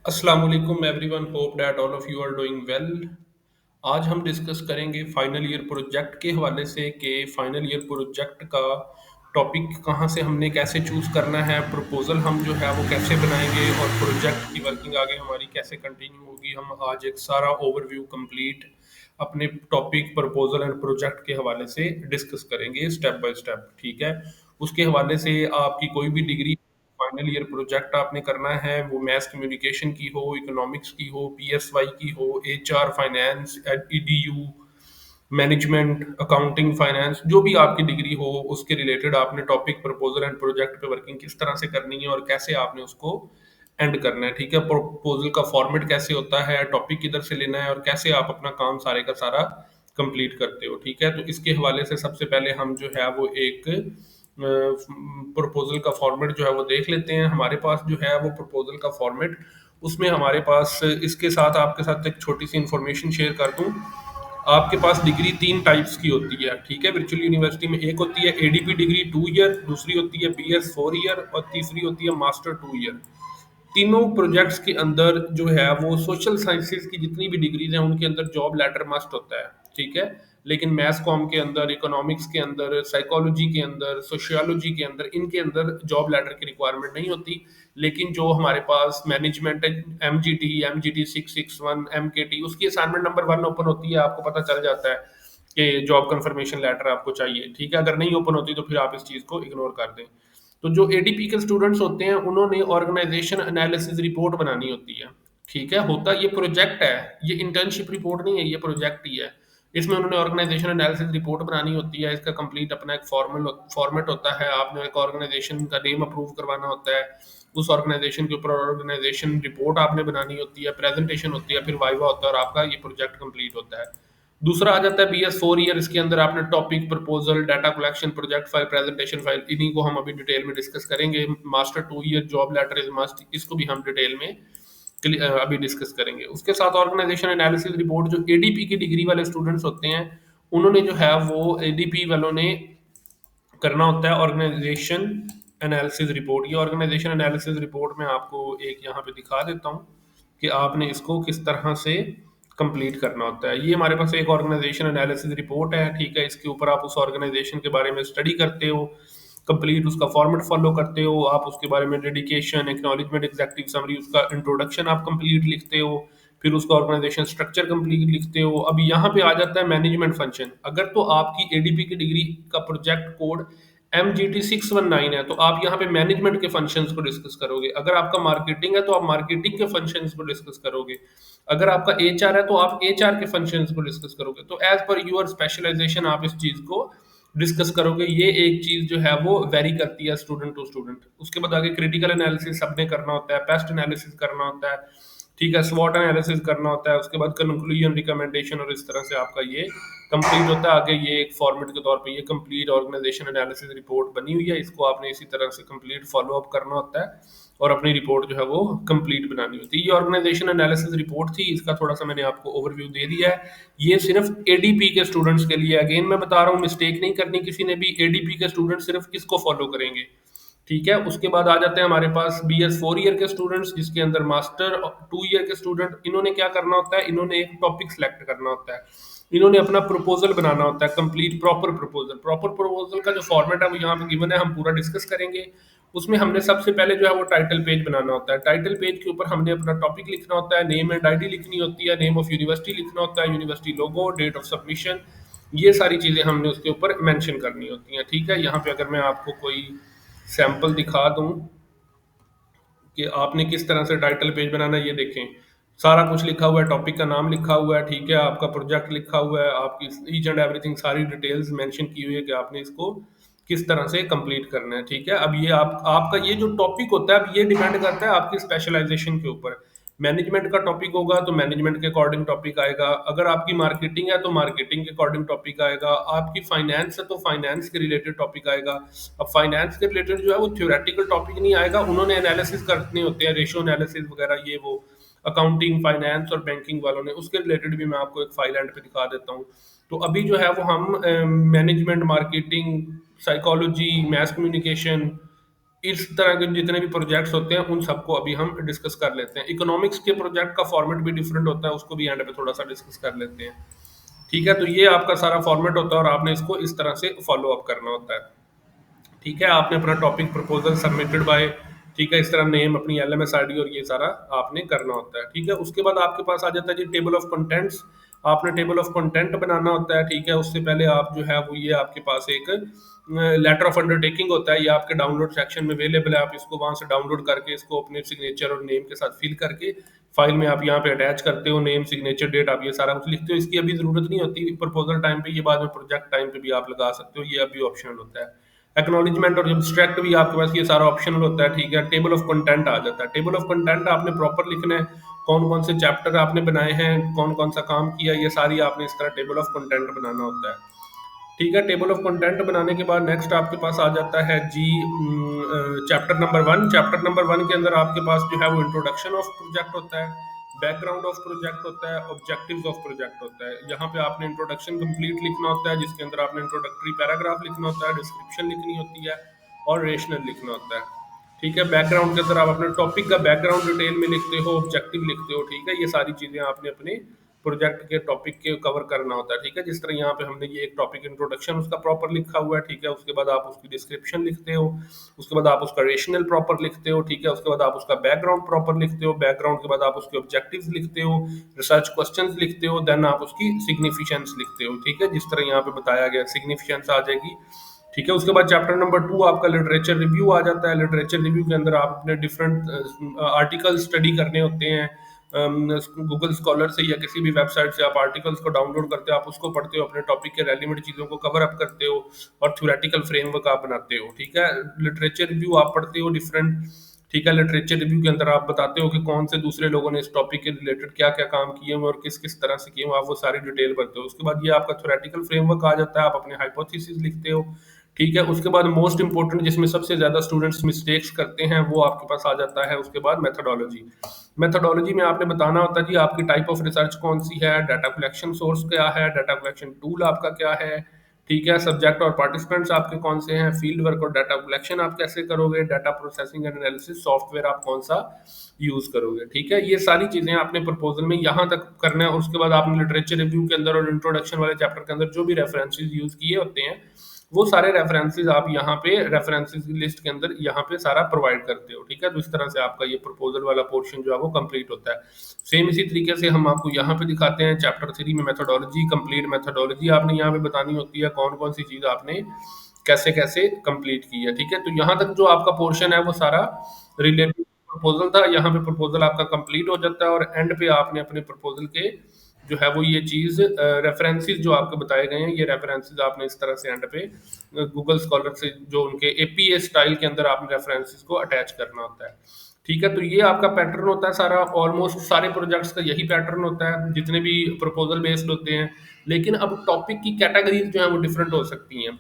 अस्सलाम वालेकुम everyone, hope that all of you are doing well. आज हम डिस्कस करेंगे फाइनल ईयर प्रोजेक्ट के हवाले से कि फाइनल ईयर प्रोजेक्ट का टॉपिक कहाँ से हमने कैसे चूज़ करना है, प्रपोजल हम जो है वो कैसे बनाएंगे और प्रोजेक्ट की वर्किंग आगे हमारी कैसे कंटिन्यू होगी। हम आज एक सारा ओवरव्यू कंप्लीट अपने टॉपिक प्रपोजल एंड प्रोजेक्ट के हवाले से डिस्कस करेंगे स्टेप बाय स्टेप, ठीक है। उसके हवाले से आपकी कोई भी डिग्री, फाइनल ईयर प्रोजेक्ट आपने करना है, वो मैथ कम्युनिकेशन की हो, इकोनॉमिक्स की हो, पीएसवाई की हो, HR, finance, EDU, management, accounting, finance, जो भी आपकी डिग्री हो उसके रिलेटेड आपने टॉपिक, प्रपोजल एंड प्रोजेक्ट पे वर्किंग किस तरह से करनी है और कैसे आपने उसको एंड करना है, ठीक है। प्रपोजल का फॉर्मेट कैसे होता है, टॉपिक किधर से लेना है और कैसे आप अपना काम सारे का सारा कंप्लीट करते हो, ठीक है। तो इसके हवाले से सबसे पहले हम जो है वो एक प्रपोजल का फॉर्मेट जो है वो देख लेते हैं। हमारे पास जो है वो प्रपोजल का फॉर्मेट, उसमें हमारे पास इसके साथ आपके साथ एक छोटी सी इंफॉर्मेशन शेयर कर दूं। आपके पास डिग्री तीन टाइप्स की होती है, ठीक है, वर्चुअल यूनिवर्सिटी में। एक होती है एडीपी डिग्री 2 ईयर, दूसरी होती है बीएस 4 ईयर और तीसरी होती है मास्टर 2 ईयर। तीनों प्रोजेक्ट्स के अंदर जो है वो सोशल साइंसेज की जितनी भी डिग्रीज हैं उनके अंदर जॉब लेटर मस्ट होता है, ठीक है। लेकिन मैथ कॉम के अंदर, इकोनॉमिक्स के अंदर, साइकोलॉजी के अंदर, सोशियोलॉजी के अंदर, इनके अंदर जॉब लेटर की रिक्वायरमेंट नहीं होती। लेकिन जो हमारे पास मैनेजमेंट है, एम जी टी 661, एम के टी, उसकी असाइनमेंट नंबर 1 ओपन होती है, आपको पता चल जाता है कि जॉब कंफर्मेशन लेटर आपको चाहिए, ठीक है। अगर नहीं ओपन होती तो फिर आप इस चीज़ को इग्नोर कर दें। तो जो एडीपी के स्टूडेंट्स होते हैं उन्होंने ऑर्गेनाइजेशन एनालिसिस रिपोर्ट बनानी होती है, ठीक है। होता ये प्रोजेक्ट है, ये इंटर्नशिप रिपोर्ट नहीं है, ये प्रोजेक्ट ही है। इसमें उन्होंने ऑर्गेनाइजेशन एनालिसिस रिपोर्ट बनानी होती है। इसका कंप्लीट अपना एक फॉर्मल फॉर्मेट होता है। आपने एक ऑर्गेनाइजेशन का नेम अप्रूव करवाना होता है, उस ऑर्गेनाइजेशन के ऊपर ऑर्गेनाइजेशन रिपोर्ट आपने बनानी होती है, प्रेजेंटेशन होती है, फिर वाइवा होता है और आपका ये प्रोजेक्ट कंप्लीट होता है। दूसरा आ जाता है BS 4 ईयर। इसके अंदर आपने topic, proposal, data collection, project file, presentation file, इन्हीं को हम अभी डिटेल में डिस्कस करेंगे। Master 2 year job letter is must, इसको भी हम डिटेल में अभी डिस्कस करेंगे। उसके साथ ऑर्गेनाइजेशन एनालिसिस रिपोर्ट, जो एडीपी की डिग्री वाले स्टूडेंट्स होते हैं उन्होंने जो है वो एडीपी वालों ने करना होता है ऑर्गेनाइजेशन एनालिसिस रिपोर्ट। ये ऑर्गेनाइजेशन एनालिसिस रिपोर्ट मैं आपको एक यहाँ पे दिखा देता हूँ कि आपने इसको किस तरह से कंप्लीट करना होता है। ये हमारे पास एक ऑर्गेनाइजेशन एनालिसिस रिपोर्ट है, ठीक है। इसके ऊपर आप उस ऑर्गेनाइजेशन के बारे में स्टडी करते हो, कंप्लीट उसका फॉर्मेट फॉलो करते हो, आप उसके बारे में डेडिकेशन, एक्नॉलेजमेंट, एग्जेक्टिव समरी, उसका इंट्रोडक्शन आप कंप्लीट लिखते हो, फिर उसका ऑर्गेनाइजेशन स्ट्रक्चर कंप्लीट लिखते हो। अब यहाँ पे आ जाता है मैनेजमेंट फंक्शन। अगर तो आपकी एडीपी की डिग्री का प्रोजेक्ट कोड MGT 619 है तो आप यहाँ पे मैनेजमेंट के फंक्शंस को डिस्कस करोगे। अगर आपका मार्केटिंग है तो आप मार्केटिंग के फंक्शंस को डिस्कस करोगे। अगर आपका एचआर है तो आप एचआर के फंक्शंस को डिस्कस करोगे। तो एज पर यूर स्पेशलाइजेशन आप इस चीज को डिस्कस करोगे। ये एक चीज जो है वो वेरी करती है स्टूडेंट टू स्टूडेंट। उसके बाद आगे क्रिटिकल एनालिसिस सबने करना होता है, पेस्ट एनालिसिस करना होता है, ठीक है, स्वॉट एनालिसिस करना होता है, उसके बाद कंक्लूजन, रिकमेंडेशन, और इस तरह से आपका ये कंप्लीट होता है। आगे ये एक फॉर्मेट के तौर पे ये कंप्लीट ऑर्गेनाइजेशन एनालिसिस रिपोर्ट बनी हुई है, इसको आपने इसी तरह से कंप्लीट फॉलो अप करना होता है और अपनी रिपोर्ट जो है वो कंप्लीट बनानी होती है। ये ऑर्गेनाइजेशन एनालिसिस रिपोर्ट थी, इसका थोड़ा सा मैंने आपको ओवरव्यू दे दिया है। ये सिर्फ एडीपी के स्टूडेंट्स के लिए, अगेन मैं बता रहा हूँ, मिस्टेक नहीं करनी किसी ने भी, एडीपी के स्टूडेंट सिर्फ इसको फॉलो करेंगे, ठीक है। उसके बाद आ जाते हैं हमारे पास BS 4 ईयर के स्टूडेंट्स, जिसके अंदर मास्टर 2 ईयर के स्टूडेंट। इन्होंने क्या करना होता है, इन्होंने एक टॉपिक सेलेक्ट करना होता है, इन्होंने अपना प्रपोजल बनाना होता है, complete proper proposal. Proper proposal का जो फॉर्मेट है वो यहाँ पे गिवन है, हम पूरा डिस्कस करेंगे। उसमें हमने सबसे पहले जो है वो टाइटल पेज बनाना होता है। टाइटल पेज के ऊपर हमने अपना टॉपिक लिखना होता है, नेम एंड आईडी लिखनी होती है, नेम ऑफ यूनिवर्सिटी लिखना होता है, university logo, date of submission, ये सारी चीज़ें हमने उसके ऊपर मेंशन करनी होती हैं, ठीक है। यहाँ पे अगर मैं आपको कोई सैंपल दिखा दूं कि आपने किस तरह से टाइटल पेज बनाना है, ये देखें, सारा कुछ लिखा हुआ है, टॉपिक का नाम लिखा हुआ है, ठीक है, आपका प्रोजेक्ट लिखा हुआ है, आपकी ईच एंड एवरीथिंग, सारी डिटेल्स मेंशन की हुई है कि आपने इसको किस तरह से कंप्लीट करना है, ठीक है। अब ये आपका ये जो टॉपिक होता है, अब ये डिपेंड करता है आपकी स्पेशलाइजेशन के ऊपर। मैनेजमेंट का टॉपिक होगा तो मैनेजमेंट के अकॉर्डिंग टॉपिक आएगा। अगर आपकी मार्केटिंग है तो मार्केटिंग के अकॉर्डिंग टॉपिक आएगा। आपकी फाइनेंस है तो फाइनेंस के रिलेटेड टॉपिक आएगा। अब फाइनेंस के रिलेटेड जो है वो थ्योरेटिकल टॉपिक नहीं आएगा, उन्होंने एनालिसिस करने होते हैं, रेशियो एनालिसिस वगैरह, ये वो अकाउंटिंग, फाइनेंस और बैंकिंग वालों ने, उसके रिलेटेड भी मैं आपको एक फाइल एंड पे दिखा देता हूँ। तो अभी जो है वो हम management, marketing, psychology, math communication, इस तरह के जितने भी प्रोजेक्ट्स होते हैं उन सबको अभी हम डिस्कस कर लेते हैं। इकोनॉमिक्स के प्रोजेक्ट का फॉर्मेट भी डिफरेंट होता है, उसको भी एंड पे थोड़ा सा डिस्कस कर लेते हैं। ठीक है, तो ये आपका सारा फॉर्मेट होता है और आपने इसको इस तरह से फॉलो अप करना होता है। ठीक है, आपने अपना टॉपिक प्रपोजल सबमिटेड बाय, ठीक है, इस तरह नेम, अपनी एलएमएस आईडी और ये सारा आपने करना होता है। ठीक है, उसके बाद आपके पास आ जाता है जी टेबल ऑफ कंटेंट्स। आपने टेबल ऑफ कंटेंट बनाना होता है। ठीक है, उससे पहले आप जो है वो ये आपके पास एक लेटर ऑफ अंडरटेकिंग होता है, ये आपके डाउनलोड सेक्शन में अवेलेबल है। आप इसको वहां से डाउनलोड करके इसको अपने सिग्नेचर और नेम के साथ फिल करके फाइल में आप यहाँ पे अटैच करते हो। नेम, सिग्नेचर, डेट, आप ये सारा कुछ लिखते हो। इसकी अभी जरूरत नहीं होती प्रपोजल टाइम पे, ये बाद में प्रोजेक्ट टाइम पे भी आप लगा सकते हो, ये अभी ऑप्शनल होता है। एक्नॉलेजमेंट और एब्स्ट्रैक्ट भी आपके पास ये सारा ऑप्शनल होता है। ठीक है, टेबल ऑफ कंटेंट आ जाता है। टेबल ऑफ कंटेंट आपने प्रॉपर लिखना है, कौन कौन से चैप्टर आपने बनाए हैं, कौन कौन सा काम किया, ये सारी आपने इस तरह टेबल ऑफ कंटेंट बनाना होता है। ठीक है, टेबल ऑफ कंटेंट बनाने के बाद नेक्स्ट आपके पास आ जाता है जी chapter number one. Chapter number one के अंदर आपके पास जो है वो इंट्रोडक्शन ऑफ प्रोजेक्ट होता है, बैकग्राउंड ऑफ प्रोजेक्ट होता है, ऑब्जेक्टिव्स ऑफ प्रोजेक्ट होता है। यहाँ पे आपने इंट्रोडक्शन कंप्लीट लिखना होता है, जिसके अंदर आपने इंट्रोडक्टरी पैराग्राफ लिखना होता है, डिस्क्रिप्शन लिखनी होती है और रेशनल लिखना होता है। ठीक है, बैकग्राउंड के अंदर आप अपने टॉपिक का बैकग्राउंड डिटेल में लिखते हो, ऑब्जेक्टिव लिखते हो। ठीक है, ये सारी चीजें आपने अपने प्रोजेक्ट के टॉपिक के कवर करना होता है। ठीक है, जिस तरह यहाँ पे हमने ये एक टॉपिक इंट्रोडक्शन उसका प्रॉपर लिखा हुआ है। ठीक है, उसके बाद आप उसकी डिस्क्रिप्शन लिखते हो, उसके बाद आप उसका रेशनल प्रॉपर लिखते हो। ठीक है, उसके बाद आप उसका बैकग्राउंड प्रॉपर लिखते हो, बैकग्राउंड के बाद आप उसके ऑब्जेक्टिव्स लिखते हो, रिसर्च क्वेश्चंस लिखते हो, देन आप उसकी सिग्निफिकेंस लिखते हो। ठीक है, जिस तरह यहाँ पे बताया गया सिग्निफिकेंस आ जाएगी। ठीक है, उसके बाद चैप्टर नंबर टू आपका लिटरेचर रिव्यू आ जाता है। लिटरेचर रिव्यू के अंदर आप अपने डिफरेंट आर्टिकल स्टडी करने होते हैं। गूगल स्कॉलर से या किसी भी वेबसाइट से आप आर्टिकल्स को डाउनलोड करते हो, आप उसको पढ़ते हो, अपने टॉपिक के रेलिवेंट चीज़ों को कवर अप करते हो और थ्योरेटिकल फ्रेमवर्क आप बनाते हो। ठीक है, लिटरेचर रिव्यू आप पढ़ते हो डिफरेंट। ठीक है, लिटरेचर रिव्यू के अंदर आप बताते हो कि कौन से दूसरे लोगों ने इस टॉपिक के रिलेटेड क्या क्या काम किए हुए और किस किस तरह से किए हुए, आप वो सारी डिटेल भरते हो। उसके बाद ये आपका थ्योरेटिकल फ्रेमवर्क आ जाता है, आप अपने हाइपोथेसिस लिखते हो। ठीक है, उसके बाद मोस्ट इंपॉर्टेंट जिसमें सबसे ज्यादा स्टूडेंट्स मिस्टेक्स करते हैं वो आपके पास आ जाता है। उसके बाद मेथोडोलॉजी। मेथोडोलॉजी में आपने बताना होता है कि आपकी टाइप ऑफ रिसर्च कौन सी है, डाटा कलेक्शन सोर्स क्या है, डाटा कलेक्शन टूल आपका क्या है। ठीक है, सब्जेक्ट और पार्टिसिपेंट्स आपके कौन से हैं, फील्ड वर्क और डाटा कलेक्शन आप कैसे करोगे, data processing and analysis software आप कौन सा यूज करोगे। ठीक है, ये सारी चीजें आपने प्रपोजल में यहाँ तक करना है। उसके बाद आपने लिटरेचर रिव्यू के अंदर और इंट्रोडक्शन वाले चैप्टर के अंदर जो भी रेफरेंसेस यूज किए होते हैं वो सारे रेफरेंसेस आप यहाँ पे रेफरेंसेस की लिस्ट के अंदर यहाँ पे सारा प्रोवाइड करते हो। ठीक है, तो इस तरह से आपका ये प्रपोजल वाला पोर्शन जो है वो कंप्लीट होता है। सेम इसी तरीके से हम आपको यहाँ पे दिखाते हैं चैप्टर थ्री में मेथोडोलॉजी। कंप्लीट मेथोडोलॉजी आपने यहाँ पे बतानी होती है, कौन कौन सी चीज आपने कैसे कैसे कंप्लीट की है। ठीक है, तो यहाँ तक जो आपका पोर्शन है वो सारा रिलेटेड प्रपोजल था। यहाँ पे प्रपोजल आपका कंप्लीट हो जाता है और एंड पे आपने अपने प्रपोजल के जो है वो ये चीज रेफरेंसेस जो आपको बताए गए हैं, ये रेफरेंसेस आपने इस तरह से एंड पे गूगल स्कॉलर से जो उनके एपीए स्टाइल के अंदर आपने रेफरेंसेस को अटैच करना होता है। ठीक है, तो ये आपका पैटर्न होता है सारा। ऑलमोस्ट सारे प्रोजेक्ट्स का यही पैटर्न होता है जितने भी प्रपोजल बेस्ड होते हैं। लेकिन अब टॉपिक की कैटेगरीज जो है वो डिफरेंट हो सकती हैं।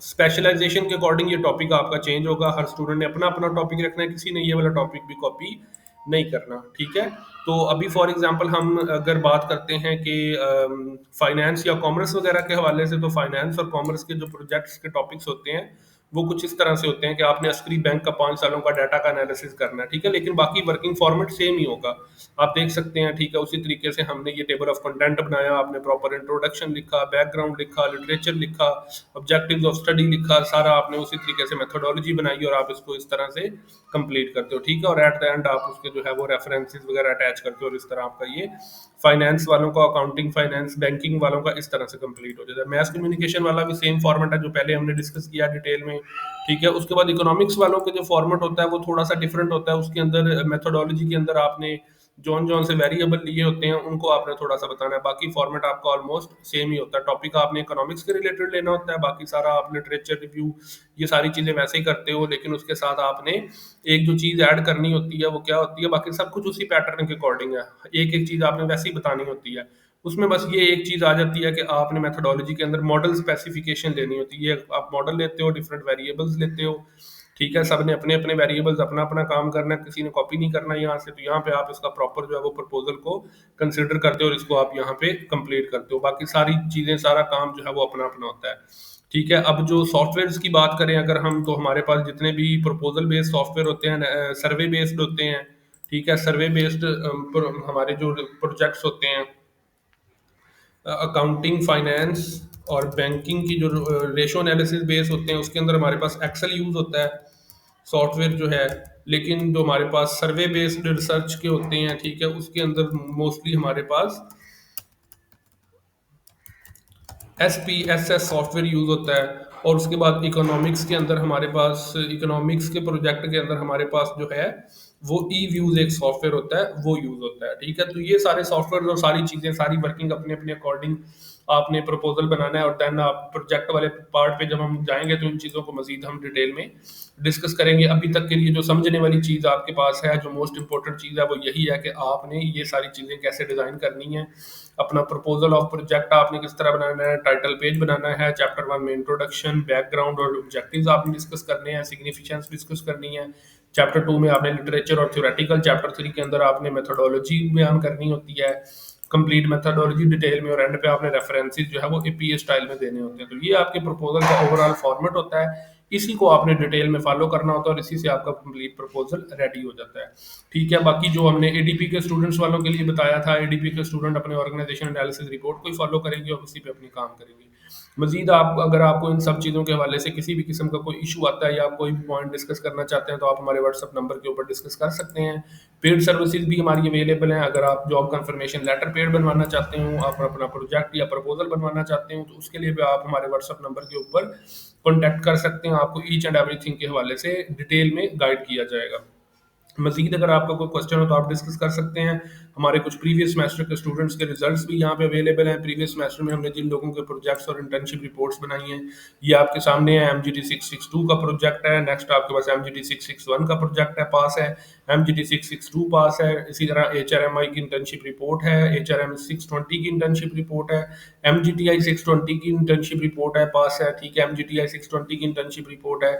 स्पेशलाइजेशन के अकॉर्डिंग ये टॉपिक आपका चेंज होगा। हर स्टूडेंट ने अपना अपना टॉपिक रखना है, किसी ने ये वाला टॉपिक भी कॉपी नहीं करना। ठीक है, तो अभी फॉर एग्जांपल हम अगर बात करते हैं कि फाइनेंस या कॉमर्स वगैरह के हवाले से, तो फाइनेंस और कॉमर्स के जो प्रोजेक्ट्स के टॉपिक्स होते हैं वो कुछ इस तरह से होते हैं कि आपने अस्करी बैंक का 5 सालों का डाटा का एनालिसिस करना है। ठीक है, लेकिन बाकी वर्किंग फॉर्मेट सेम ही होगा, आप देख सकते हैं। ठीक है, उसी तरीके से हमने ये टेबल ऑफ कंटेंट बनाया, आपने प्रॉपर इंट्रोडक्शन लिखा, बैकग्राउंड लिखा, लिटरेचर लिखा, ऑब्जेक्टिव्स ऑफ स्टडी लिखा, सारा आपने उसी तरीके से मेथोडोलॉजी बनाई और आप इसको इस तरह से कंप्लीट करते हो। ठीक है, और एट द एंड आप उसके जो है वो रेफरेंसेस वगैरह अटैच करते हो और इस तरह आपका ये फाइनेंस वालों का, अकाउंटिंग, फाइनेंस, बैंकिंग वालों का इस तरह से कंप्लीट हो जाता है। मैथ कम्युनिकेशन वाला भी सेम फॉर्मेट है जो पहले हमने डिस्कस किया डिटेल में। ठीक है, उसके बाद इकोनॉमिक्स वालों के जो फॉर्मेट होता है वो थोड़ा सा डिफरेंट होता है। उसके अंदर मेथोडोलॉजी के अंदर आपने जौन जौन से वेरिएबल लिए होते हैं उनको आपने थोड़ा सा बताना है। बाकी फॉर्मेट आपका ऑलमोस्ट सेम ही होता है। टॉपिक आपने इकोनॉमिक्स के रिलेटेड लेना होता है, बाकी सारा आप लिटरेचर रिव्यू ये सारी चीजें वैसे ही करते हो, लेकिन उसके साथ आपने एक जो चीज ऐड करनी होती है वो क्या होती है, बाकी सब कुछ उसी पैटर्न के अकॉर्डिंग है। एक एक चीज आपने वैसे ही बतानी होती है। उसमें बस ये एक चीज आ जाती है कि आपने मेथोडोलॉजी के अंदर मॉडल स्पेसिफिकेशन लेनी होती है। आप मॉडल लेते हो, डिफरेंट वेरिएबल्स लेते हो। ठीक है, सबने अपने अपने वेरिएबल्स अपना अपना काम करना है, किसी ने कॉपी नहीं करना है यहाँ से। तो यहाँ पे आप इसका प्रॉपर जो है वो प्रपोजल को कंसिडर करते हो और इसको आप यहाँ पे कंप्लीट करते हो। बाकी सारी चीजें, सारा काम जो है वो अपना अपना होता है। ठीक है, अब जो सॉफ्टवेयर्स की बात करें अगर हम, तो हमारे पास जितने भी प्रपोजल बेस्ड सॉफ्टवेयर होते हैं, सर्वे बेस्ड होते हैं, ठीक है, सर्वे बेस्ड हमारे जो प्रोजेक्ट्स होते हैं, अकाउंटिंग, फाइनेंस और बैंकिंग की जो रेशो एनालिसिस बेस होते हैं, उसके अंदर हमारे पास एक्सेल यूज होता है सॉफ्टवेयर जो है। लेकिन जो हमारे पास सर्वे बेस्ड रिसर्च के होते हैं, ठीक है, उसके अंदर मोस्टली हमारे पास SPSS सॉफ्टवेयर यूज होता है। और उसके बाद इकोनॉमिक्स के अंदर हमारे पास, इकोनॉमिक्स के प्रोजेक्ट के अंदर हमारे पास जो है वो ई व्यूज एक सॉफ्टवेयर होता है, वो यूज होता है। ठीक है, तो ये सारे सॉफ्टवेयर और सारी चीजें, सारी वर्किंग अपने अपने अकॉर्डिंग आपने प्रपोजल बनाना है। और देन आप प्रोजेक्ट वाले पार्ट पे जब हम जाएंगे तो इन चीज़ों को मजीद हम डिटेल में डिस्कस करेंगे। अभी तक के लिए जो समझने वाली चीज़ आपके पास है, जो मोस्ट इंपॉर्टेंट चीज़ है, वो यही है कि आपने ये सारी चीज़ें कैसे डिज़ाइन करनी है। अपना प्रपोजल ऑफ प्रोजेक्ट आपने किस तरह बनाना है, टाइटल पेज बनाना है, चैप्टर 1 में इंट्रोडक्शन, बैकग्राउंड और ऑब्जेक्टिव्स आपने डिस्कस करने हैं, सिग्निफिकेंस डिस्कस करनी है। चैप्टर 2 में आपने लिटरेचर और थ्योरेटिकल, चैप्टर 3 के अंदर आपने मेथोडोलॉजी बयान करनी होती है, कंप्लीट मेथोडोलॉजी डिटेल में, और एंड पे आपने रेफरेंसेस जो है वो एपीए स्टाइल में देने होते हैं। तो ये आपके प्रपोजल का ओवरऑल फॉर्मेट होता है, इसी को आपने डिटेल में फॉलो करना होता है और इसी से आपका कंप्लीट प्रपोजल रेडी हो जाता है। ठीक है, बाकी जो हमने एडीपी के स्टूडेंट्स वालों के लिए बताया था, एडीपी के स्टूडेंट अपने ऑर्गेनाइजेशन एनालिसिस रिपोर्ट को ही फॉलो करेंगे और उसी पे अपनी काम करेंगे। मजीद आप, अगर आपको इन सब चीज़ों के हवाले से किसी भी किस्म का कोई इशू आता है या आप कोई भी पॉइंट डिस्कस करना चाहते हैं, तो आप हमारे व्हाट्सअप नंबर के ऊपर डिस्कस कर सकते हैं। पेड सर्विसेज भी हमारी अवेलेबल हैं। अगर आप जॉब कंफर्मेशन लेटर पेड बनवाना चाहते हो, आप अपना प्रोजेक्ट या प्रपोजल बनवाना चाहते हो, तो उसके लिए भी आप हमारे व्हाट्सअप नंबर के ऊपर कॉन्टैक्ट कर सकते हैं। आपको ईच एंड एवरीथिंग के हवाले से डिटेल में गाइड किया जाएगा। मजीद अगर आपका कोई क्वेश्चन हो तो आप डिस्कस कर सकते हैं। हमारे कुछ प्रीवियस सेमेस्टर के स्टूडेंट्स के रिजल्ट्स भी यहाँ पे अवेलेबल हैं। प्रीवियस सेमेस्टर में हमने जिन लोगों के प्रोजेक्ट्स और इंटर्नशिप रिपोर्ट्स बनाई हैं, ये आपके सामने है। MGT 662 का प्रोजेक्ट है, नेक्स्ट आपके पास MGT 661 का प्रोजेक्ट है, पास है। MGT 662 पास है। इसी तरह HRMI की इंटर्नशिप रिपोर्ट है, HRM 620 की इंटर्नशिप रिपोर्ट है, MGTI 620 की इंटर्नशिप रिपोर्ट है, पास है। ठीक है, MGTI 620 की इंटर्नशिप रिपोर्ट है,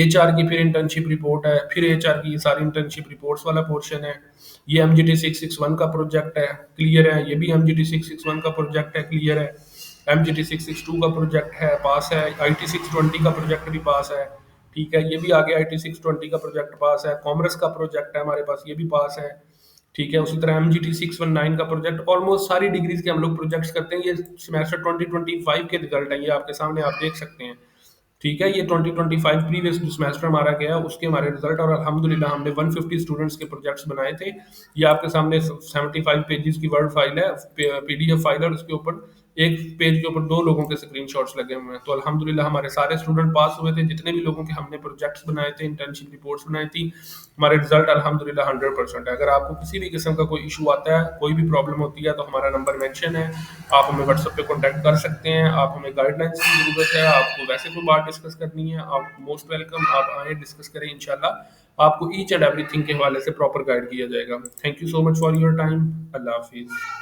HR की फिर इंटर्नशिप रिपोर्ट है, फिर HR की सारी इंटर्नशिप रिपोर्ट्स वाला पोर्शन है। ये MGT 661 का प्रोजेक्ट है, क्लियर है। ये भी MGT 661 का प्रोजेक्ट है, क्लियर है। MGT 662 का प्रोजेक्ट है, पास है। IT 620 का प्रोजेक्ट भी पास है। ठीक है, ये भी आ गया। IT 620 का प्रोजेक्ट पास है। कॉमर्स का प्रोजेक्ट है हमारे पास, ये भी पास है। ठीक है, उसी तरह MGT 619 का प्रोजेक्ट, ऑलमोस्ट सारी डिग्रीज के हम लोग प्रोजेक्ट्स करते हैं। ये सेमेस्टर 2025 के रिजल्ट है, ये आपके सामने आप देख सकते हैं। ठीक है, ये 2025 प्रीवियस सेमेस्टर हमारा गया, उसके हमारे रिजल्ट, और अल्हम्दुलिल्लाह हमने 150 स्टूडेंट्स के प्रोजेक्ट्स बनाए थे। ये आपके सामने 75 पेजेस की वर्ड फाइल है, PDF फाइल है, और उसके ऊपर एक पेज के ऊपर 2 लोगों के स्क्रीनशॉट्स लगे हुए हैं। तो अल्हम्दुलिल्लाह हमारे सारे स्टूडेंट पास हुए थे, जितने भी लोगों के हमने प्रोजेक्ट्स बनाए थे, इंटर्नशिप रिपोर्ट्स बनाई थी। हमारे रिजल्ट अल्हम्दुलिल्लाह 100% है। अगर आपको किसी भी किस्म का कोई इशू आता है, कोई भी प्रॉब्लम होती है, तो हमारा नंबर मेंशन है, आप हमें व्हाट्सएप पे कॉन्टैक्ट कर सकते हैं। आप हमें गाइडलाइंस की ज़रूरत है, आपको वैसे कोई बात डिस्कस करनी है, आप मोस्ट वेलकम, आप आएँ, डिस्कस करें। इंशाल्लाह आपको ईच एंड एवरीथिंग के हवाले से प्रॉपर गाइड किया जाएगा। Thank you so much for your time. अल्लाह हाफिज़।